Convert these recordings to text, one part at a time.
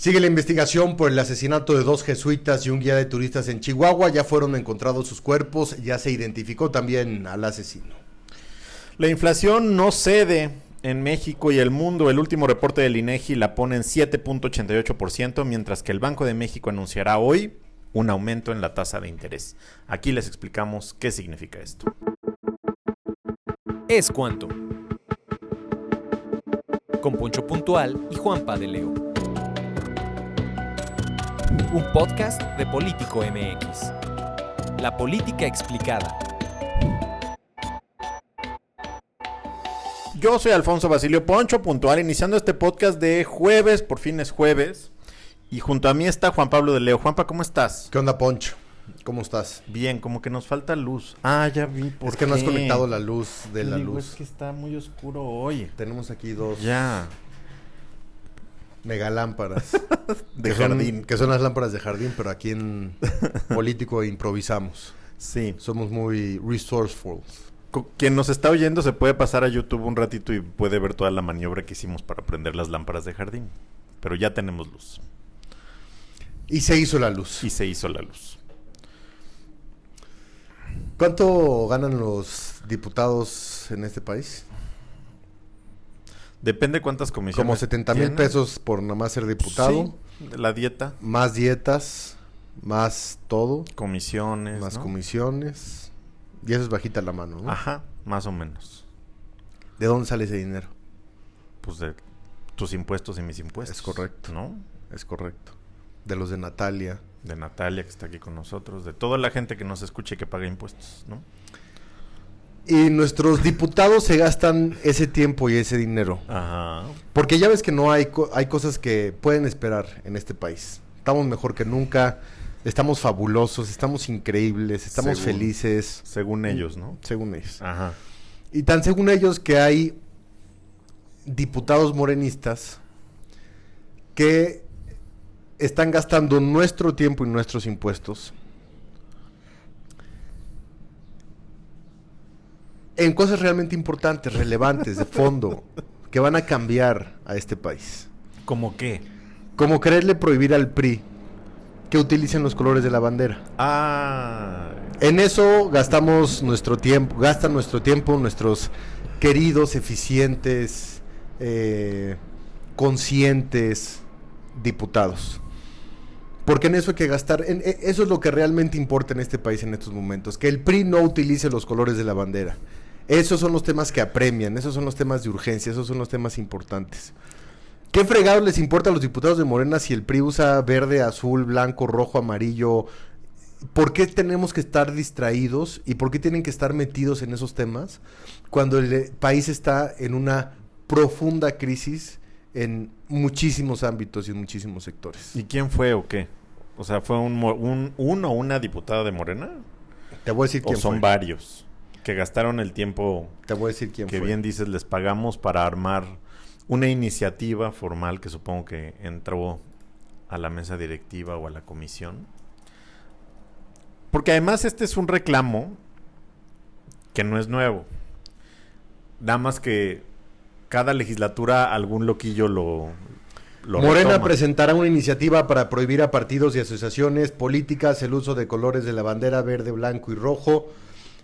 Sigue la investigación por el asesinato de 2 jesuitas y un guía de turistas en Chihuahua. Ya fueron encontrados sus cuerpos, ya se identificó también al asesino. La inflación no cede en México y el mundo. El último reporte del INEGI la pone en 7.88%, mientras que el Banco de México anunciará hoy un aumento en la tasa de interés. Aquí les explicamos qué significa esto. Es Cuánto, con Poncho Puntual y Juanpa de Leo. Un podcast de Político MX. La política explicada. Yo soy Alfonso Basilio Poncho Puntual, iniciando este podcast de jueves, por fin es jueves. Y junto a mí está Juan Pablo de Leo. Juanpa, ¿cómo estás? ¿Qué onda, Poncho? ¿Cómo estás? Bien, como que nos falta luz. Ah, ya vi por Es que no has conectado la luz de la luz. Es que está muy oscuro hoy. Tenemos aquí 2 Ya. megalámparas De jardín. que son las lámparas de jardín, pero aquí en Político improvisamos. Sí. Somos muy resourceful. Quien nos está oyendo se puede pasar a YouTube un ratito y puede ver toda la maniobra que hicimos para prender las lámparas de jardín. Pero ya tenemos luz. Y se hizo la luz. Y se hizo la luz. ¿Cuánto ganan los diputados en este país? Depende cuántas comisiones. Como 70,000 tienen. pesos por nada más ser diputado. Sí, la dieta. Más dietas, más todo, Comisiones, más ¿no? comisiones. Y eso es bajita la mano, ¿no? Ajá, más o menos. ¿De dónde sale ese dinero? Pues de tus impuestos y mis impuestos. Es correcto. ¿No? Es correcto. De los de Natalia. De Natalia, que está aquí con nosotros. De toda la gente que nos escuche y que paga impuestos, ¿no? Y nuestros diputados se gastan ese tiempo y ese dinero. Ajá. Porque ya ves que no hay cosas que pueden esperar en este país. Estamos mejor que nunca. Estamos fabulosos, estamos increíbles, estamos felices. Según ellos, ¿no? Según ellos. Ajá. Y tan según ellos que hay diputados morenistas que están gastando nuestro tiempo y nuestros impuestos en cosas realmente importantes, relevantes, de fondo, que van a cambiar a este país. ¿Cómo qué? Como quererle prohibir al PRI que utilicen los colores de la bandera. Ah. En eso gastamos nuestro tiempo, gastan nuestro tiempo nuestros queridos, eficientes, conscientes diputados. Porque en eso hay que gastar, eso es lo que realmente importa en este país en estos momentos, que el PRI no utilice los colores de la bandera. Esos son los temas que apremian, esos son los temas de urgencia, esos son los temas importantes. ¿Qué fregados les importa a los diputados de Morena si el PRI usa verde, azul, blanco, rojo, amarillo? ¿Por qué tenemos que estar distraídos y por qué tienen que estar metidos en esos temas cuando el país está en una profunda crisis en muchísimos ámbitos y en muchísimos sectores? ¿Y quién fue o qué? O sea, ¿fue uno o una diputada de Morena? Te voy a decir quién ¿O son fue. varios que gastaron el tiempo Te voy a decir quién que fue. bien dices, les pagamos para armar una iniciativa formal que supongo que entró a la mesa directiva o a la comisión? Porque además este es un reclamo que no es nuevo. Nada más que cada legislatura algún loquillo lo Morena retoma. presentará una iniciativa para prohibir a partidos y asociaciones políticas el uso de colores de la bandera verde, blanco y rojo.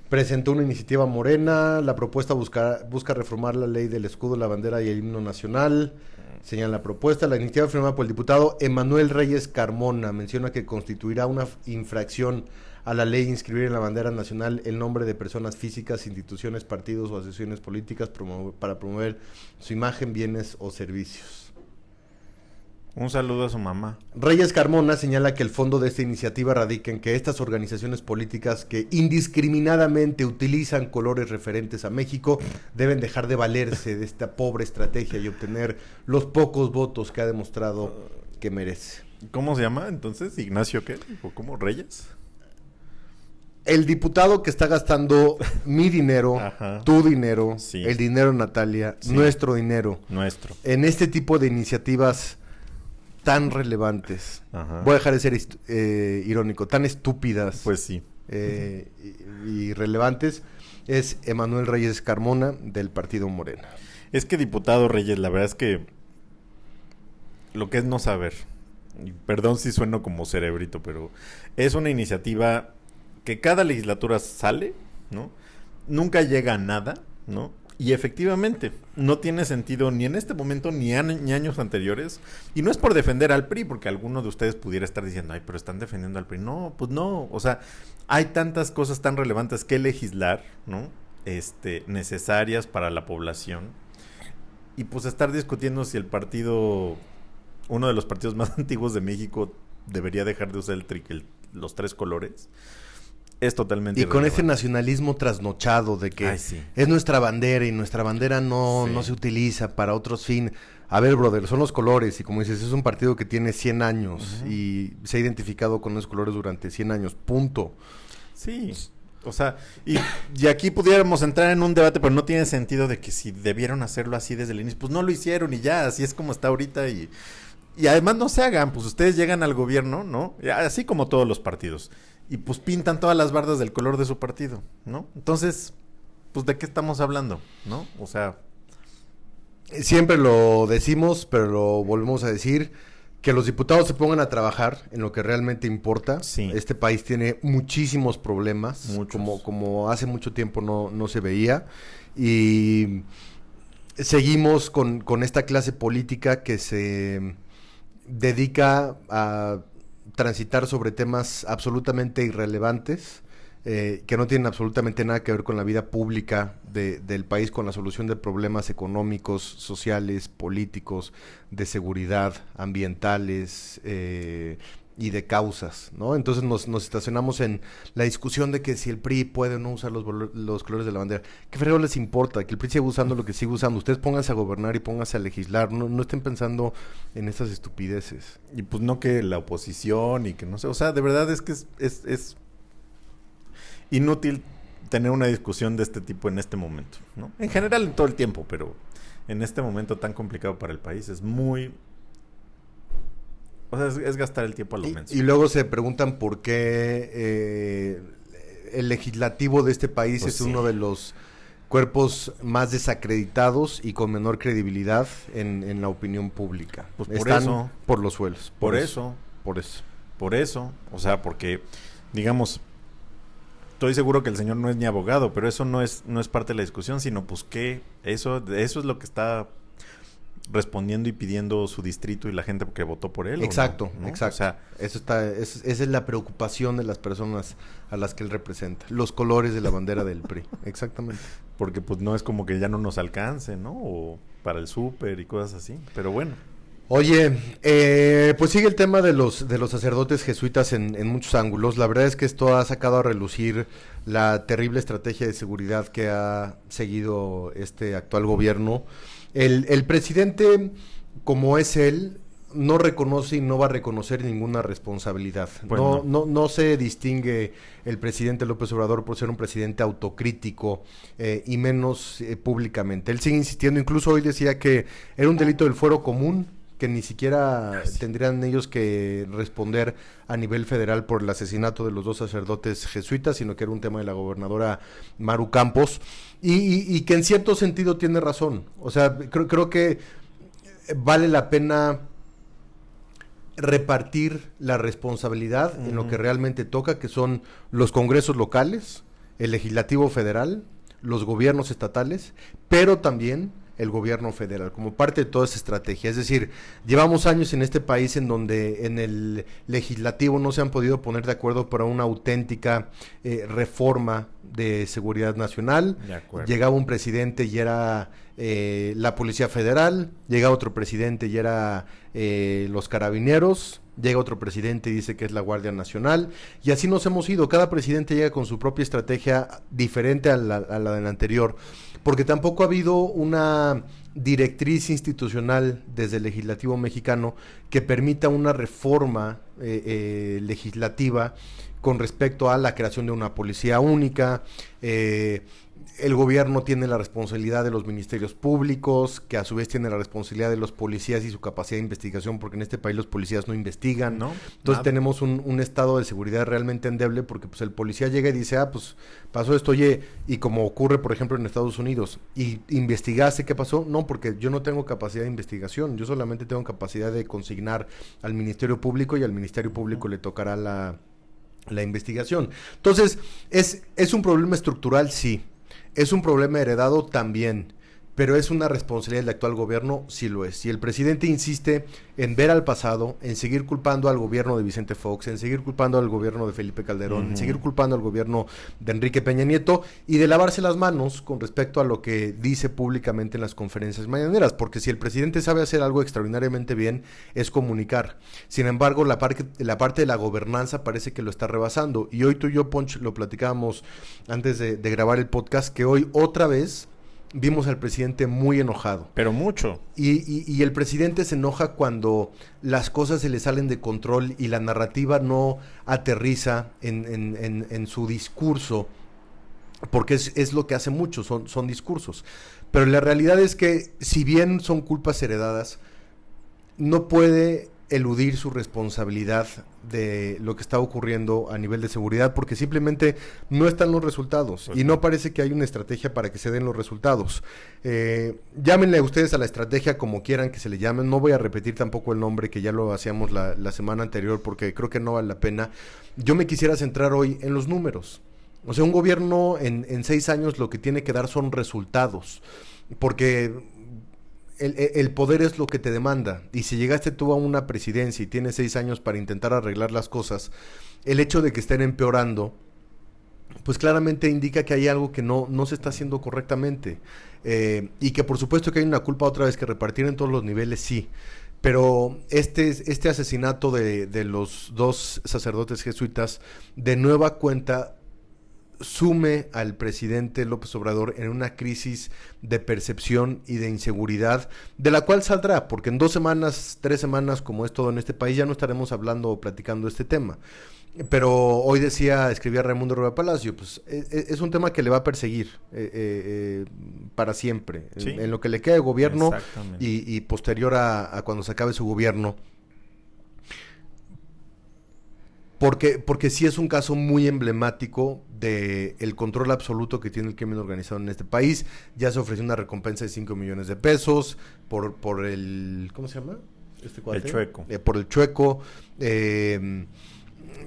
Presentó una iniciativa Morena. La propuesta busca reformar la ley del escudo, la bandera y el himno nacional. Señala la propuesta. La iniciativa firmada por el diputado Emanuel Reyes Carmona menciona que constituirá una infracción a la ley inscribir en la bandera nacional el nombre de personas físicas, instituciones, partidos o asociaciones políticas para promover su imagen, bienes o servicios. Un saludo a su mamá. Reyes Carmona señala que el fondo de esta iniciativa radica en que estas organizaciones políticas que indiscriminadamente utilizan colores referentes a México deben dejar de valerse de esta pobre estrategia y obtener los pocos votos que ha demostrado que merece. ¿Cómo se llama entonces? ¿Ignacio qué? ¿O cómo? ¿Reyes? El diputado que está gastando mi dinero, Ajá. tu dinero, Sí. el dinero de Natalia, Sí. nuestro dinero, Nuestro. en este tipo de iniciativas tan relevantes, Ajá. voy a dejar de ser irónico, tan estúpidas, Pues sí. y relevantes, es Emanuel Reyes Carmona del Partido Morena. Es que diputado Reyes, la verdad es que lo que es no saber. y perdón si sueno como cerebrito, pero es una iniciativa que cada legislatura sale, ¿no? Nunca llega a nada, ¿no? Y efectivamente, no tiene sentido ni en este momento ni años anteriores. Y no es por defender al PRI, porque alguno de ustedes pudiera estar diciendo, ay, pero están defendiendo al PRI. No, pues no. O sea, hay tantas cosas tan relevantes que legislar, ¿no? Necesarias para la población. Y pues estar discutiendo si el partido, uno de los partidos más antiguos de México, debería dejar de usar los 3 colores. Es totalmente Y con irrelevante. ese nacionalismo trasnochado de que Sí. es nuestra bandera y nuestra bandera no se utiliza para otros fines. A ver, brother, son los colores y como dices, es un partido que tiene 100 años y se ha identificado con esos colores durante 100 años, punto. Sí, o sea, y aquí pudiéramos entrar en un debate, pero no tiene sentido de que si debieron hacerlo así desde el inicio, pues no lo hicieron y ya, así es como está ahorita y además no se hagan, pues ustedes llegan al gobierno, ¿no? Así como todos los partidos. Y pues pintan todas las bardas del color de su partido, ¿no? Entonces, pues ¿de qué estamos hablando, no? O sea... Siempre lo decimos, pero lo volvemos a decir, que los diputados se pongan a trabajar en lo que realmente importa. Sí. Este país tiene muchísimos problemas, como hace mucho tiempo no se veía. Y seguimos con esta clase política que se dedica a transitar sobre temas absolutamente irrelevantes, que no tienen absolutamente nada que ver con la vida pública del país, con la solución de problemas económicos, sociales, políticos, de seguridad, ambientales y de causas, ¿no? Entonces nos estacionamos en la discusión de que si el PRI puede o no usar los colores de la bandera. ¿Qué fregado les importa? Que el PRI siga usando lo que sigue usando. Ustedes pónganse a gobernar y pónganse a legislar. No estén pensando en estas estupideces. Y pues no que la oposición y que no sé, o sea, de verdad es que es inútil tener una discusión de este tipo en este momento, ¿no? En general en todo el tiempo, pero en este momento tan complicado para el país es muy... O sea, es gastar el tiempo a lo menso. Y luego se preguntan por qué el legislativo de este país Pues es sí. uno de los cuerpos más desacreditados y con menor credibilidad en la opinión pública. Pues por Están eso. por los suelos. Por eso. Por eso, o sea, porque, digamos, estoy seguro que el señor no es ni abogado, pero eso no es parte de la discusión, sino pues que eso es lo que está respondiendo y pidiendo su distrito y la gente que votó por él. Exacto, ¿no? exacto. O sea, esa es la preocupación de las personas a las que él representa. Los colores de la bandera del PRI. Exactamente. porque pues no es como que ya no nos alcance, ¿no? O para el súper y cosas así, pero bueno. Oye, pues sigue el tema de los sacerdotes jesuitas en muchos ángulos. La verdad es que esto ha sacado a relucir la terrible estrategia de seguridad que ha seguido este actual gobierno. El presidente, como es él, no reconoce y no va a reconocer ninguna responsabilidad. Pues no se distingue el presidente López Obrador por ser un presidente autocrítico y menos públicamente. Él sigue insistiendo, incluso hoy decía que era un delito del fuero común, que ni siquiera tendrían ellos que responder a nivel federal por el asesinato de los 2 sacerdotes jesuitas, sino que era un tema de la gobernadora Maru Campos, y que en cierto sentido tiene razón. O sea, creo que vale la pena repartir la responsabilidad en lo que realmente toca, que son los congresos locales, el legislativo federal, los gobiernos estatales, pero también el gobierno federal, como parte de toda esa estrategia. Es decir, llevamos años en este país en donde en el legislativo no se han podido poner de acuerdo para una auténtica reforma de seguridad nacional. De acuerdo. Llegaba un presidente y era la Policía Federal, llega otro presidente y era los Carabineros, llega otro presidente y dice que es la Guardia Nacional, y así nos hemos ido. Cada presidente llega con su propia estrategia diferente a la del anterior, porque tampoco ha habido una directriz institucional desde el legislativo mexicano que permita una reforma legislativa con respecto a la creación de una policía única, el gobierno tiene la responsabilidad de los ministerios públicos, que a su vez tiene la responsabilidad de los policías y su capacidad de investigación, porque en este país los policías no investigan. No, Entonces nada. tenemos un estado de seguridad realmente endeble, porque pues el policía llega y dice, pues pasó esto, oye, y como ocurre por ejemplo en Estados Unidos, ¿y investigaste qué pasó? No, porque yo no tengo capacidad de investigación, yo solamente tengo capacidad de consignar al Ministerio Público, y al Ministerio Público le tocará la investigación. Entonces, es un problema estructural, sí. Es un problema heredado también, pero es una responsabilidad del actual gobierno, sí lo es. Si el presidente insiste en ver al pasado, en seguir culpando al gobierno de Vicente Fox, en seguir culpando al gobierno de Felipe Calderón, en seguir culpando al gobierno de Enrique Peña Nieto, y de lavarse las manos con respecto a lo que dice públicamente en las conferencias mañaneras, porque si el presidente sabe hacer algo extraordinariamente bien, es comunicar. Sin embargo, la parte de la gobernanza parece que lo está rebasando, y hoy tú y yo, Ponch, lo platicábamos antes de grabar el podcast, que hoy otra vez vimos al presidente muy enojado. Pero mucho. Y el presidente se enoja cuando las cosas se le salen de control y la narrativa no aterriza en su discurso, porque es lo que hace mucho, son discursos. Pero la realidad es que, si bien son culpas heredadas, no puede eludir su responsabilidad de lo que está ocurriendo a nivel de seguridad, porque simplemente no están los resultados y no parece que hay una estrategia para que se den los resultados. Llámenle ustedes a la estrategia como quieran que se le llamen. No voy a repetir tampoco el nombre, que ya lo hacíamos la semana anterior, porque creo que no vale la pena. Yo me quisiera centrar hoy en los números. O sea, un gobierno en 6 años lo que tiene que dar son resultados, porque el poder es lo que te demanda, y si llegaste tú a una presidencia y tienes 6 años para intentar arreglar las cosas, el hecho de que estén empeorando, pues claramente indica que hay algo que no se está haciendo correctamente, y que por supuesto que hay una culpa otra vez que repartir en todos los niveles, sí. Pero este asesinato de los 2 sacerdotes jesuitas de nueva cuenta sume al presidente López Obrador en una crisis de percepción y de inseguridad, de la cual saldrá, porque en 2 semanas, 3 semanas, como es todo en este país, ya no estaremos hablando o platicando este tema. Pero hoy escribía Raimundo Rueda Palacio, pues es un tema que le va a perseguir para siempre, ¿Sí? en lo que le queda de gobierno y posterior a cuando se acabe su gobierno. Porque sí es un caso muy emblemático de el control absoluto que tiene el crimen organizado en este país. Ya se ofreció una recompensa de 5 millones de pesos por el... ¿Cómo se llama? ¿Este cuate? El Chueco. Por el Chueco.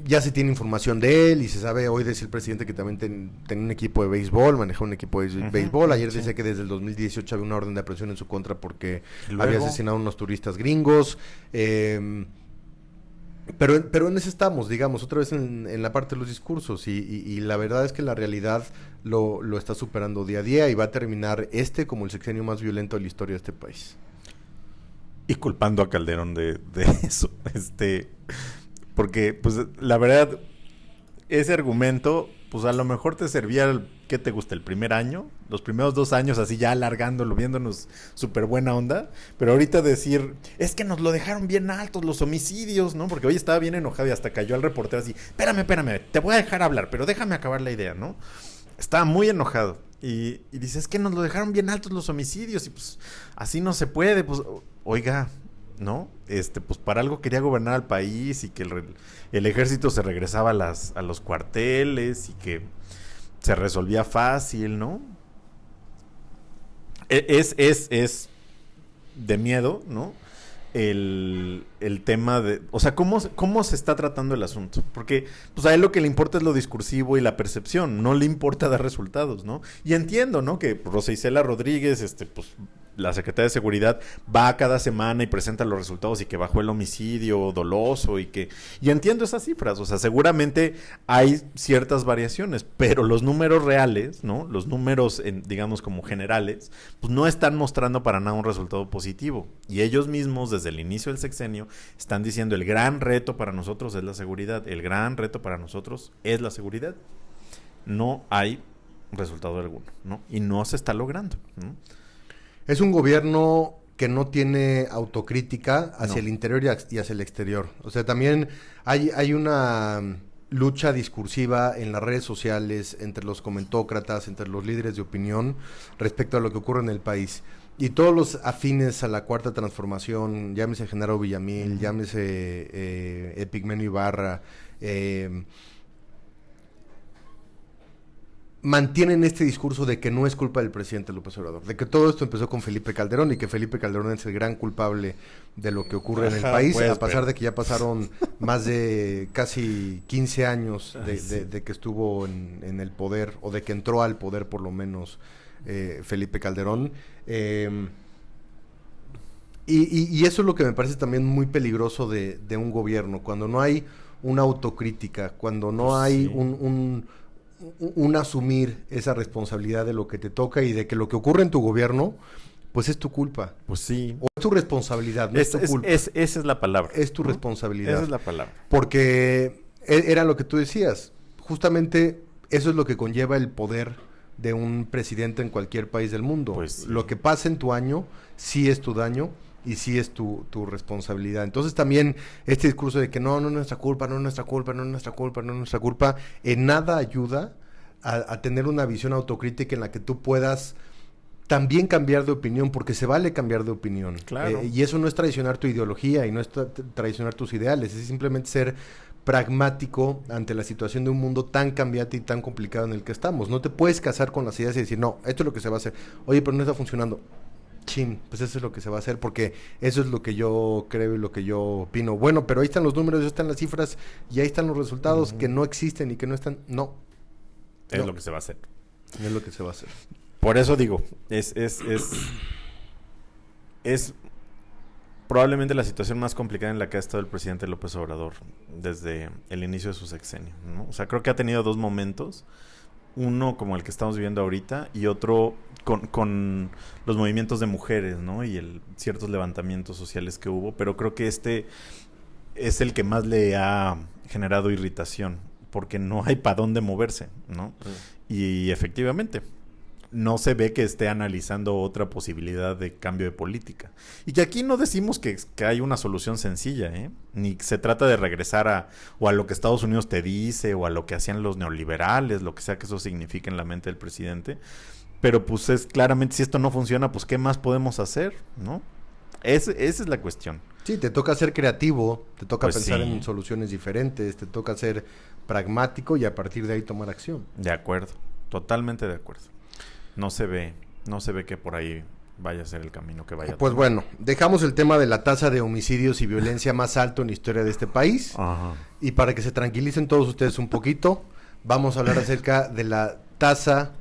Ya se tiene información de él y se sabe, hoy decía el presidente que también tenía un equipo de béisbol, manejó un equipo de béisbol. Ayer decía que desde el 2018 había una orden de aprehensión en su contra porque había asesinado a unos turistas gringos. Pero en eso estamos, digamos, otra vez en la parte de los discursos, y la verdad es que la realidad lo está superando día a día, y va a terminar como el sexenio más violento de la historia de este país. Y culpando a Calderón de eso, porque pues la verdad, ese argumento, pues a lo mejor te servía, ¿qué te gusta? El primer año, los primeros 2 años así ya alargándolo, viéndonos súper buena onda, pero ahorita decir, es que nos lo dejaron bien altos los homicidios, ¿no? Porque hoy estaba bien enojado y hasta cayó al reportero así, espérame, te voy a dejar hablar, pero déjame acabar la idea, ¿no? Estaba muy enojado y dice, es que nos lo dejaron bien altos los homicidios y pues así no se puede, pues oiga, ¿no? Pues para algo quería gobernar al país, y que el ejército se regresaba a los cuarteles y que se resolvía fácil, ¿no? Es de miedo, ¿no? El tema de... O sea, ¿cómo se está tratando el asunto? Porque pues a él lo que le importa es lo discursivo y la percepción, no le importa dar resultados, ¿no? Y entiendo, ¿no? Que Rosa Isela Rodríguez, pues la Secretaría de Seguridad va cada semana y presenta los resultados, y que bajó el homicidio doloso, y entiendo esas cifras, o sea, seguramente hay ciertas variaciones, pero los números reales, ¿no? Los números, digamos, como generales, pues no están mostrando para nada un resultado positivo, y ellos mismos desde el inicio del sexenio están diciendo, el gran reto para nosotros es la seguridad, el gran reto para nosotros es la seguridad. No hay resultado alguno, ¿no? Y no se está logrando, ¿no? Es un gobierno que no tiene autocrítica hacia el interior y hacia el exterior. O sea, también hay una lucha discursiva en las redes sociales, entre los comentócratas, entre los líderes de opinión respecto a lo que ocurre en el país. Y todos los afines a la Cuarta Transformación, llámese Genaro Villamil, llámese Epigmenio Ibarra, mantienen este discurso de que no es culpa del presidente López Obrador, de que todo esto empezó con Felipe Calderón y que Felipe Calderón es el gran culpable de lo que ocurre en el país, a pesar de que ya pasaron más de casi 15 años de que estuvo en el poder, o de que entró al poder por lo menos Felipe Calderón. Y eso es lo que me parece también muy peligroso de un gobierno, cuando no hay una autocrítica, cuando no hay un asumir esa responsabilidad de lo que te toca y de que lo que ocurre en tu gobierno, pues es tu culpa. Pues sí. O es tu responsabilidad, no es tu culpa. Esa es la palabra. Es tu responsabilidad. Esa es la palabra. Porque era lo que tú decías. Justamente eso es lo que conlleva el poder de un presidente en cualquier país del mundo. Pues sí. Lo que pasa en tu año sí es tu daño y sí es tu responsabilidad. Entonces también este discurso de que no es nuestra culpa, no es nuestra culpa, no es nuestra culpa, no es nuestra culpa, en nada ayuda a tener una visión autocrítica en la que tú puedas también cambiar de opinión, porque se vale cambiar de opinión. Claro. Y eso no es traicionar tu ideología y no es traicionar tus ideales, es simplemente ser pragmático ante la situación de un mundo tan cambiante y tan complicado en el que estamos. No te puedes casar con las ideas y decir, no, esto es lo que se va a hacer. Oye, pero no está funcionando. Chin, pues eso es lo que se va a hacer, porque eso es lo que yo creo y lo que yo opino. Bueno, pero ahí están los números, ahí están las cifras y ahí están los resultados que no existen y que no están. No. Es lo que se va a hacer. Es lo que se va a hacer. Por eso digo, es probablemente la situación más complicada en la que ha estado el presidente López Obrador desde el inicio de su sexenio, ¿no? O sea, creo que ha tenido dos momentos. Uno como el que estamos viviendo ahorita y otro con los movimientos de mujeres, ¿no? Y ciertos levantamientos sociales que hubo, pero creo que este es el que más le ha generado irritación, porque no hay para dónde moverse, ¿no? Y efectivamente, no se ve que esté analizando otra posibilidad de cambio de política. Y que aquí no decimos que hay una solución sencilla, ¿eh? Ni se trata de regresar a lo que Estados Unidos te dice, o a lo que hacían los neoliberales, lo que sea que eso signifique en la mente del presidente. Pero pues es claramente, si esto no funciona, pues ¿qué más podemos hacer, no? Esa es la cuestión. Sí, te toca ser creativo, te toca Pues pensar sí. en soluciones diferentes, te toca ser pragmático y a partir de ahí tomar acción. De acuerdo, totalmente de acuerdo. No se ve que por ahí vaya a ser el camino que vaya a Pues tomar. bueno, dejamos el tema de la tasa de homicidios y violencia más alto en la historia de este país. Ajá. Y para que se tranquilicen todos ustedes un poquito, vamos a hablar acerca de la tasa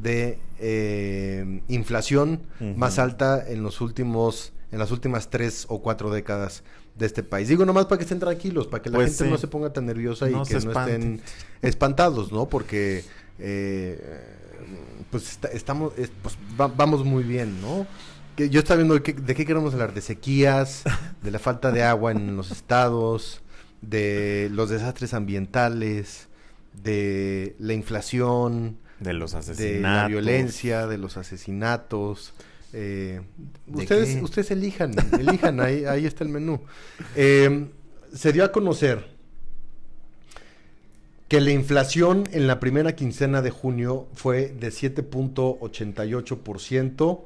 de inflación más alta en las últimas 3 o 4 décadas de este país. Digo nomás para que estén tranquilos, para que la Pues gente sí. no se ponga tan nerviosa y No que se no espanten. estén espantados, ¿no? Porque pues vamos muy bien, ¿no? Que yo estaba viendo de qué queremos hablar, de sequías, de la falta de agua en los estados, de los desastres ambientales, de la inflación, De los de asesinatos. la violencia, de los asesinatos. Ustedes elijan, ahí está el menú. Se dio a conocer que la inflación en la primera quincena de junio fue de 7.88%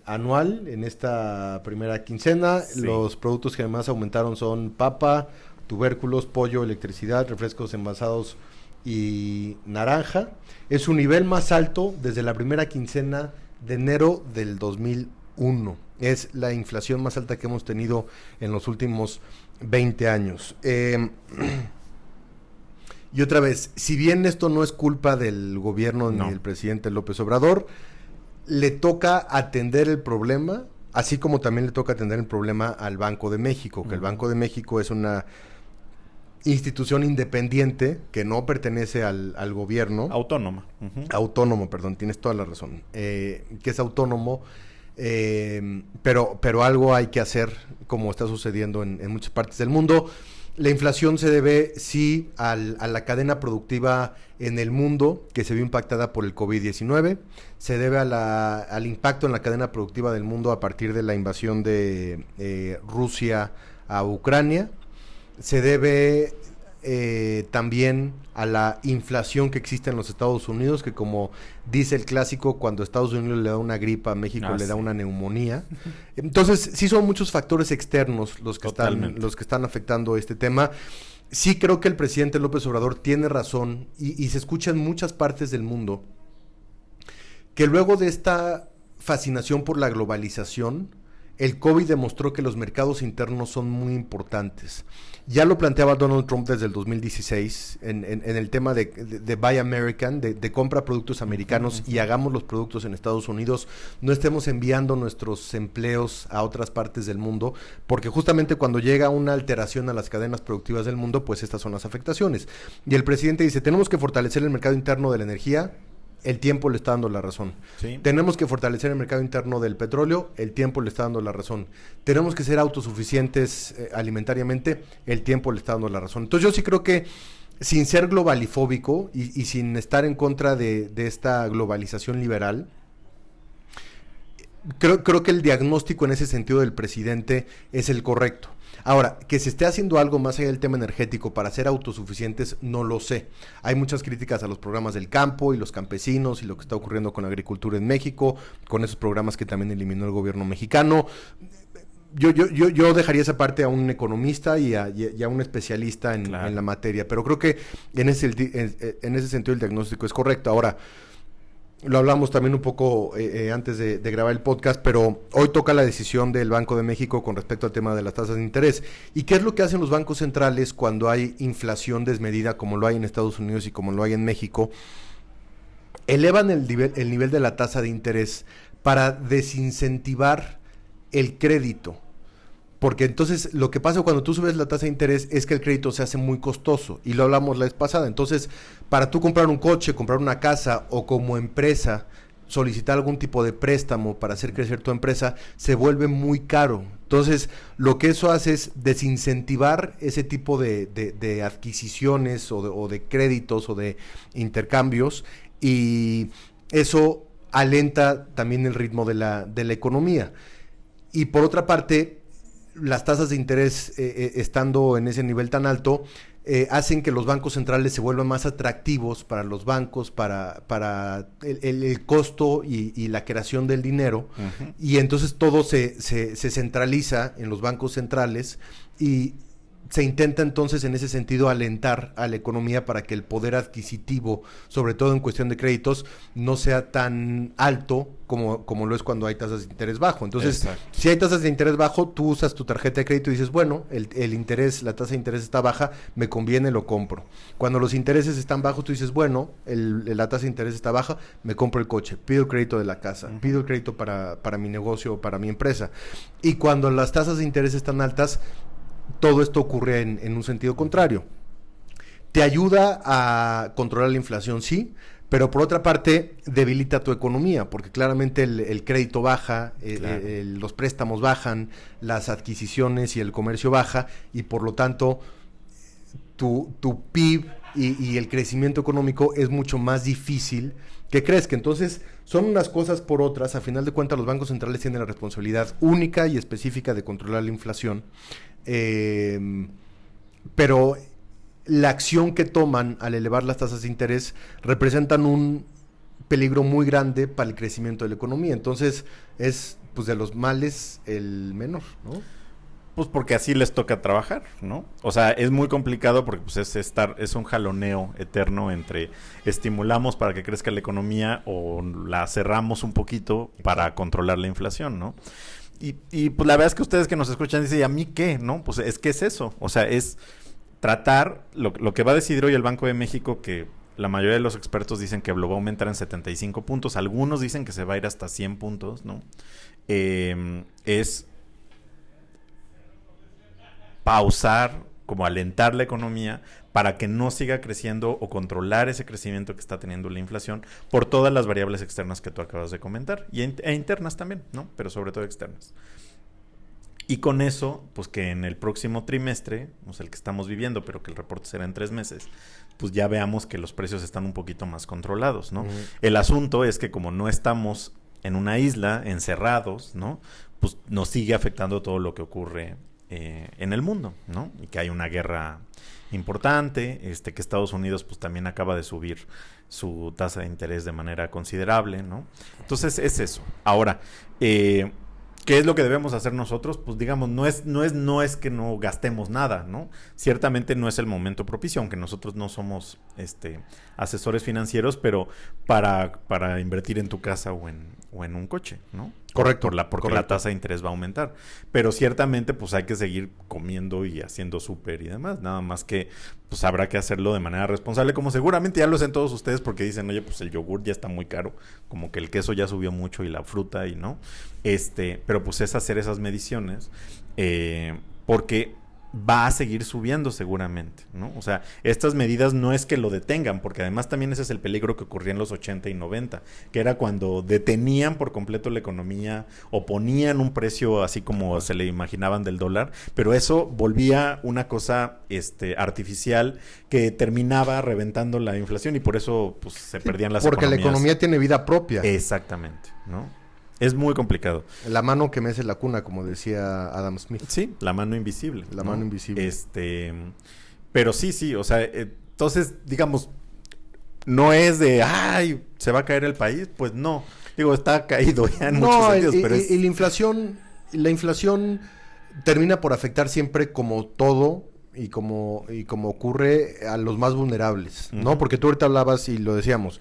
anual en esta primera quincena. Sí. Los productos que además aumentaron son papa, tubérculos, pollo, electricidad, refrescos envasados y naranja. Es su nivel más alto desde la primera quincena de enero del 2001. Es la inflación más alta que hemos tenido en los últimos 20 años. Y otra vez, si bien esto no es culpa del gobierno ni del presidente López Obrador, le toca atender el problema, así como también le toca atender el problema al Banco de México, que el Banco de México es una institución independiente que no pertenece al gobierno. Autónoma. Autónomo, perdón, tienes toda la razón. Que es autónomo, pero algo hay que hacer, como está sucediendo en muchas partes del mundo. La inflación se debe, sí, a la cadena productiva en el mundo, que se vio impactada por el COVID-19. Se debe al impacto en la cadena productiva del mundo a partir de la invasión de Rusia a Ucrania. Se debe también a la inflación que existe en los Estados Unidos, que como dice el clásico, cuando Estados Unidos le da una gripa, a México le da una neumonía. Entonces, sí son muchos factores externos los que están afectando este tema. Sí creo que el presidente López Obrador tiene razón y se escucha en muchas partes del mundo que luego de esta fascinación por la globalización, el COVID demostró que los mercados internos son muy importantes. Ya lo planteaba Donald Trump desde el 2016 en el tema de Buy American, de compra productos americanos y hagamos los productos en Estados Unidos, no estemos enviando nuestros empleos a otras partes del mundo, porque justamente cuando llega una alteración a las cadenas productivas del mundo, pues estas son las afectaciones. Y el presidente dice, tenemos que fortalecer el mercado interno de la energía. El tiempo le está dando la razón. Sí. Tenemos que fortalecer el mercado interno del petróleo. El tiempo le está dando la razón. Tenemos que ser autosuficientes alimentariamente. El tiempo le está dando la razón. Entonces yo sí creo que sin ser globalifóbico y sin estar en contra de esta globalización liberal, creo que el diagnóstico en ese sentido del presidente es el correcto. Ahora, que se esté haciendo algo más allá del tema energético para ser autosuficientes, no lo sé. Hay muchas críticas a los programas del campo y los campesinos y lo que está ocurriendo con la agricultura en México, con esos programas que también eliminó el gobierno mexicano. Yo dejaría esa parte a un economista y a un especialista en la materia, pero creo que en ese sentido el diagnóstico es correcto. Ahora, lo hablamos también un poco antes de grabar el podcast, pero hoy toca la decisión del Banco de México con respecto al tema de las tasas de interés. ¿Y qué es lo que hacen los bancos centrales cuando hay inflación desmedida, como lo hay en Estados Unidos y como lo hay en México? Elevan el nivel de la tasa de interés para desincentivar el crédito. Porque entonces lo que pasa cuando tú subes la tasa de interés es que el crédito se hace muy costoso. Y lo hablamos la vez pasada. Entonces, para tú comprar un coche, comprar una casa o como empresa solicitar algún tipo de préstamo para hacer crecer tu empresa, se vuelve muy caro. Entonces, lo que eso hace es desincentivar ese tipo de adquisiciones o de créditos o de intercambios. Y eso alenta también el ritmo de la economía. Y por otra parte, las tasas de interés estando en ese nivel tan alto hacen que los bancos centrales se vuelvan más atractivos para los bancos, para el costo y la creación del dinero. Uh-huh. Y entonces todo se centraliza en los bancos centrales y se intenta entonces en ese sentido alentar a la economía para que el poder adquisitivo, sobre todo en cuestión de créditos, no sea tan alto como lo es cuando hay tasas de interés bajo. Entonces, exacto, si hay tasas de interés bajo, tú usas tu tarjeta de crédito y dices, bueno, el interés, la tasa de interés está baja, me conviene, lo compro. Cuando los intereses están bajos, tú dices, bueno, la tasa de interés está baja, me compro el coche, pido el crédito de la casa, uh-huh, pido el crédito para mi negocio o para mi empresa. Y cuando las tasas de interés están altas, todo esto ocurre en un sentido contrario. Te ayuda a controlar la inflación, sí, pero por otra parte debilita tu economía, porque claramente el crédito baja, claro, los préstamos bajan, las adquisiciones y el comercio baja, y por lo tanto tu PIB y el crecimiento económico es mucho más difícil que crezca. Entonces, son unas cosas por otras. A final de cuentas, los bancos centrales tienen la responsabilidad única y específica de controlar la inflación. Pero la acción que toman al elevar las tasas de interés representan un peligro muy grande para el crecimiento de la economía. Entonces es pues de los males el menor, ¿no? Pues porque así les toca trabajar, ¿no? O sea, es muy complicado porque pues es un jaloneo eterno entre estimulamos para que crezca la economía o la cerramos un poquito para controlar la inflación, ¿no? Y pues la verdad es que ustedes que nos escuchan dicen, ¿y a mí qué? ¿No? Pues es que es eso. O sea, es tratar lo que va a decidir hoy el Banco de México, que la mayoría de los expertos dicen que lo va a aumentar en 75 puntos. Algunos dicen que se va a ir hasta 100 puntos, ¿no? Es pausar, como alentar la economía para que no siga creciendo o controlar ese crecimiento que está teniendo la inflación por todas las variables externas que tú acabas de comentar e internas también, ¿no? Pero sobre todo externas. Y con eso, pues que en el próximo trimestre, o sea, el que estamos viviendo, pero que el reporte será en 3 meses, pues ya veamos que los precios están un poquito más controlados, ¿no? Uh-huh. El asunto es que como no estamos en una isla, encerrados, ¿no? Pues nos sigue afectando todo lo que ocurre en el mundo, ¿no? Y que hay una guerra importante, que Estados Unidos pues también acaba de subir su tasa de interés de manera considerable, ¿no? Entonces es eso. Ahora, ¿qué es lo que debemos hacer nosotros? Pues digamos, no es que no gastemos nada, ¿no? Ciertamente no es el momento propicio, aunque nosotros no somos asesores financieros, pero para invertir en tu casa o en un coche, ¿no? Correcto. Porque la tasa de interés va a aumentar. Pero ciertamente, pues hay que seguir comiendo y haciendo súper y demás. Nada más que, pues habrá que hacerlo de manera responsable, como seguramente ya lo hacen todos ustedes, porque dicen, oye, pues el yogur ya está muy caro, como que el queso ya subió mucho y la fruta y no. Pero pues es hacer esas mediciones, porque va a seguir subiendo seguramente, ¿no? O sea, estas medidas no es que lo detengan, porque además también ese es el peligro que ocurría en los 80 y 90, que era cuando detenían por completo la economía o ponían un precio así como se le imaginaban del dólar, pero eso volvía una cosa artificial que terminaba reventando la inflación y por eso pues se perdían las porque economías. la economía tiene vida propia. Exactamente, ¿no? Es muy complicado. La mano que mece la cuna, como decía Adam Smith. Sí, la mano invisible. La mano invisible. Pero sí, o sea, entonces, digamos, no es de, ay, ¿se va a caer el país? Pues no. Digo, está caído ya en muchos sentidos, pero y la inflación termina por afectar siempre como todo y como ocurre a los más vulnerables, ¿no? Uh-huh. Porque tú ahorita hablabas y lo decíamos.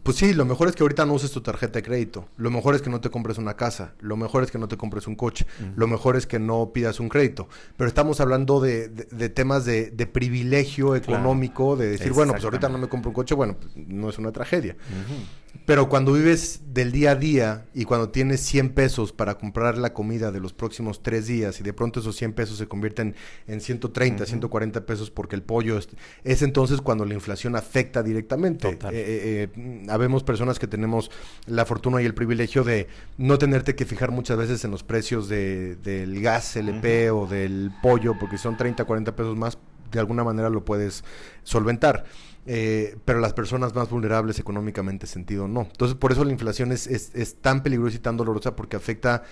Pues sí, lo mejor es que ahorita no uses tu tarjeta de crédito. Lo mejor es que no te compres una casa. Lo mejor es que no te compres un coche. Uh-huh. Lo mejor es que no pidas un crédito. Pero estamos hablando de temas de privilegio económico, claro. De decir, bueno, pues ahorita no me compro un coche, bueno, pues no es una tragedia. Uh-huh. Pero cuando vives del día a día y cuando tienes 100 pesos para comprar la comida de los próximos 3 días y de pronto esos 100 pesos se convierten en 130, uh-huh. 140 pesos porque el pollo es entonces cuando la inflación afecta directamente. Habemos personas que tenemos la fortuna y el privilegio de no tenerte que fijar muchas veces en los precios del gas LP uh-huh. o del pollo, porque son 30, 40 pesos más, de alguna manera lo puedes solventar. Pero las personas más vulnerables económicamente sentido no. Entonces por eso la inflación es tan peligrosa y tan dolorosa, porque afecta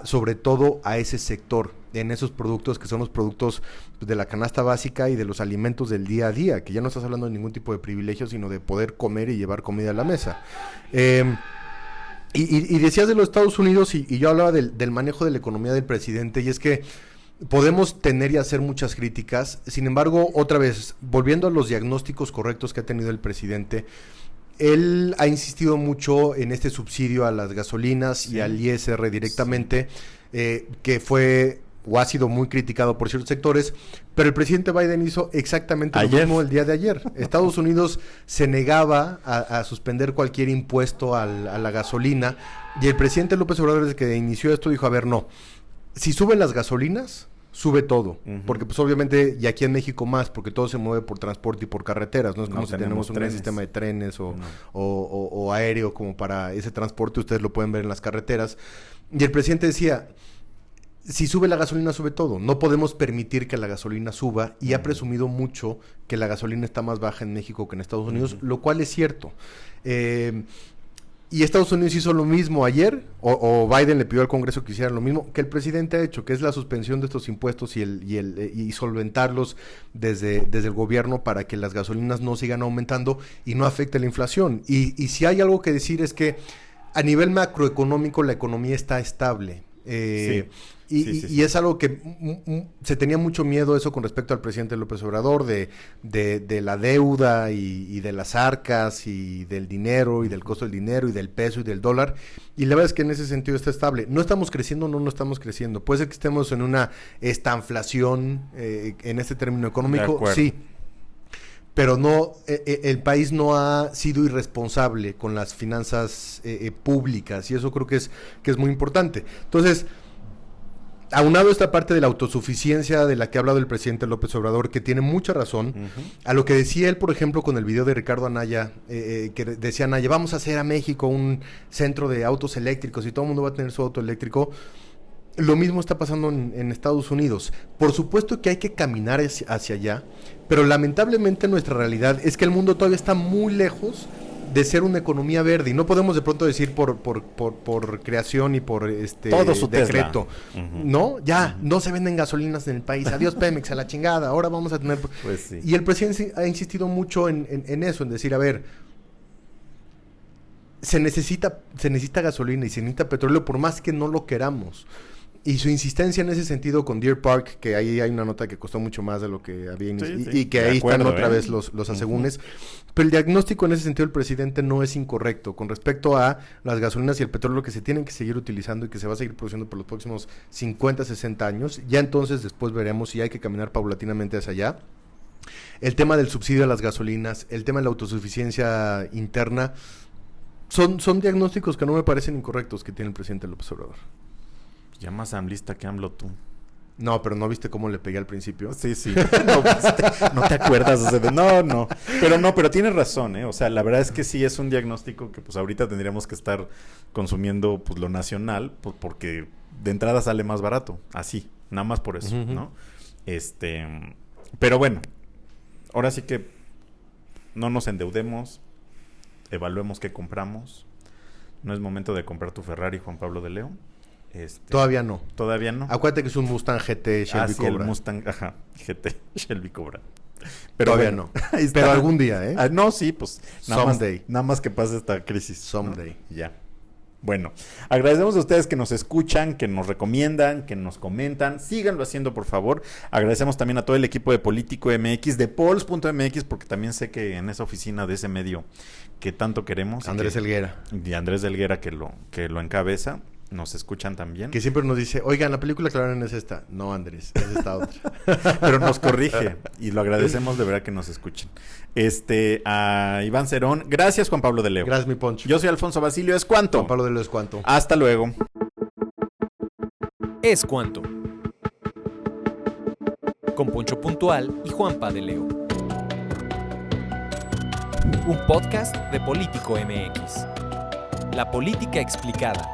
sobre todo a ese sector, en esos productos que son los productos de la canasta básica y de los alimentos del día a día, que ya no estás hablando de ningún tipo de privilegio, sino de poder comer y llevar comida a la mesa. Y decías de los Estados Unidos y yo hablaba del manejo de la economía del presidente, y es que podemos tener y hacer muchas críticas. Sin embargo, otra vez, volviendo a los diagnósticos correctos que ha tenido el presidente, él ha insistido mucho en este subsidio a las gasolinas sí. y al ISR directamente, sí. Que fue o ha sido muy criticado por ciertos sectores, pero el presidente Biden hizo exactamente lo mismo el día de ayer. Estados Unidos se negaba a suspender cualquier impuesto a la gasolina, y el presidente López Obrador, desde que inició esto, dijo, a ver, no, si suben las gasolinas, sube todo, uh-huh. porque pues obviamente, y aquí en México más, porque todo se mueve por transporte y por carreteras, no es como si tenemos un gran sistema de trenes o aéreo como para ese transporte, ustedes lo pueden ver en las carreteras, y el presidente decía, si sube la gasolina, sube todo, no podemos permitir que la gasolina suba, y uh-huh. ha presumido mucho que la gasolina está más baja en México que en Estados Unidos, uh-huh. lo cual es cierto. Y Estados Unidos hizo lo mismo ayer, o Biden le pidió al Congreso que hiciera lo mismo que el presidente ha hecho, que es la suspensión de estos impuestos y solventarlos desde el gobierno para que las gasolinas no sigan aumentando y no afecte la inflación. Y si hay algo que decir es que a nivel macroeconómico la economía está estable. Sí. Y es algo que se tenía mucho miedo eso con respecto al presidente López Obrador, de la deuda y de las arcas y del dinero y del costo del dinero y del peso y del dólar, y la verdad es que en ese sentido está estable. No estamos creciendo, no estamos creciendo. Puede ser que estemos en una estanflación en este término económico, sí, pero no, el país no ha sido irresponsable con las finanzas públicas, y eso creo que es muy importante. Entonces, aunado esta parte de la autosuficiencia de la que ha hablado el presidente López Obrador, que tiene mucha razón, uh-huh. a lo que decía él, por ejemplo, con el video de Ricardo Anaya, que decía Anaya, vamos a hacer a México un centro de autos eléctricos y todo el mundo va a tener su auto eléctrico. Lo mismo está pasando en Estados Unidos. Por supuesto que hay que caminar hacia allá, pero lamentablemente nuestra realidad es que el mundo todavía está muy lejos de ser una economía verde. Y no podemos de pronto decir por creación y por todo su decreto. Tesla. ¿No? Ya, no se venden gasolinas en el país. Adiós Pemex, a la chingada. Ahora vamos a tener... Pues sí. Y el presidente ha insistido mucho en eso, en decir, a ver, se necesita gasolina y se necesita petróleo por más que no lo queramos. Y su insistencia en ese sentido con Deer Park, que ahí hay una nota que costó mucho más de lo que había y que ahí están otra vez los asegúnes. Pero el diagnóstico en ese sentido del presidente no es incorrecto. Con respecto a las gasolinas y el petróleo que se tienen que seguir utilizando y que se va a seguir produciendo por los próximos 50, 60 años, ya entonces después veremos si hay que caminar paulatinamente hacia allá. El tema del subsidio a las gasolinas, el tema de la autosuficiencia interna, son diagnósticos que no me parecen incorrectos que tiene el presidente López Obrador. Ya más AMLista que AMLO tú. No, pero ¿no viste cómo le pegué al principio? Sí. No te acuerdas. O sea, no. Pero tienes razón, ¿eh? O sea, la verdad es que sí es un diagnóstico que pues ahorita tendríamos que estar consumiendo pues lo nacional, pues, porque de entrada sale más barato. Así, nada más por eso, ¿no? Pero bueno, ahora sí que no nos endeudemos, evaluemos qué compramos. No es momento de comprar tu Ferrari, Juan Pablo de León. Todavía no. Todavía no. Acuérdate que es un Mustang GT Shelby Cobra. El Mustang, GT Shelby Cobra. Pero todavía no. Pero algún día, ¿eh? No, sí, pues. Someday. Nada más que pase esta crisis. Someday. ¿No? Ya. Bueno, agradecemos a ustedes que nos escuchan, que nos recomiendan, que nos comentan. Síganlo haciendo, por favor. Agradecemos también a todo el equipo de Político MX, de Pols.mx, porque también sé que en esa oficina de ese medio que tanto queremos. Andrés Helguera. Y Andrés Helguera que lo encabeza. Nos escuchan también. Que siempre nos dice, oigan, la película que hablaron es esta. No, Andrés, es esta otra. Pero nos corrige y lo agradecemos de verdad que nos escuchen. A Iván Cerón. Gracias, Juan Pablo de Leo. Gracias, mi Poncho. Yo soy Alfonso Basilio. ¿Es cuánto? Juan Pablo de Leo es cuánto. Hasta luego. Es cuánto. Con Poncho Puntual y Juanpa de Leo. Un podcast de Político MX. La política explicada.